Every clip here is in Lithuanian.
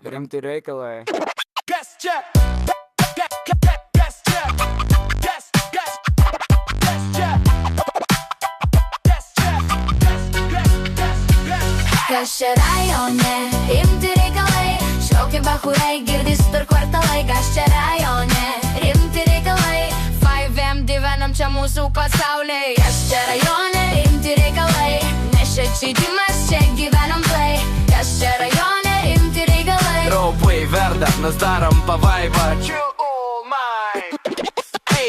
rimti reikalai. Kas čia? Kas čia? Kas čia? Kas čia rajone, rimti reikalai, šaukia bachurai, girdis per kvartalai. Kas čia rajone, rimti reikalai, 5M gyvenam čia mūsų pasauliai. Kas čia rajone, rimti reikalai, nes čia čaidimas, čia gyvenam play. Kas čia rajone, rimti reikalai, Raupai verda, mes darom pavaibą.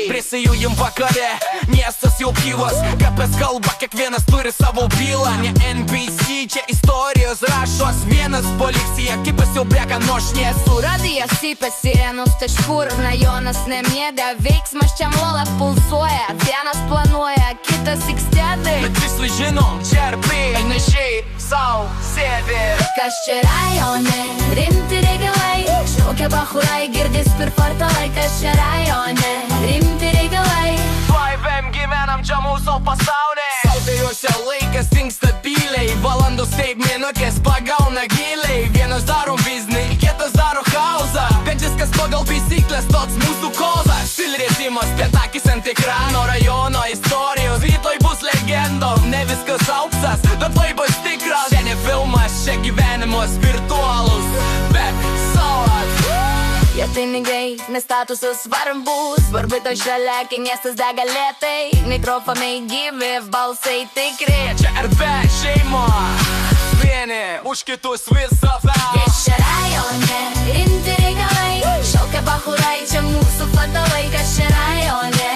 Prisijujim vakare, miestas jau gyvas, kapės kalba, kiekvienas turi savo bylą. Ne NBC, čia istorijos rašos, vienas policija, kipas jau breka nošnės. Radijas įpė sirenos taškur, rajonas nemiega, veiksmas čia mola pulsuoja. Vienas planuoja, kitas ikstėdai, Bet visi žinom, čia arpiai, nešiai, sau, sėdi. kas čia rajone, rimti reikalai, šaukia bachurai, girdis per kvartalai. Kas čia rajone, rimti reikalai, 5M gyvenam čia mūsų pasaulyje. Sautėjuose laikas dingsta tyliai, valandos taip minutės pagauna giliai. Vienas darom biznį, kitas daro chaosą, bet viskas pagal taisyklės, toks mūsų kozas. Silrėtimas, pentakis ant ekrano, rajono istorijos, rytoj bus legendom. Ne viskas auksas, bet laibas tikras. Čia ne filmas, čia gyvenimas virtualus, bet salas. jie pinigai, nes statusas svarbus. Svarbu to šalia, kai miestas dega lėtai, mikrofonai gyvi, balsai tikri. Čia RB šeima, vieni už kitus visą tą. Kas čia rajone, rimti reikalai, šaukia bachurai, čia mūsų fatalai. Kas čia rajone,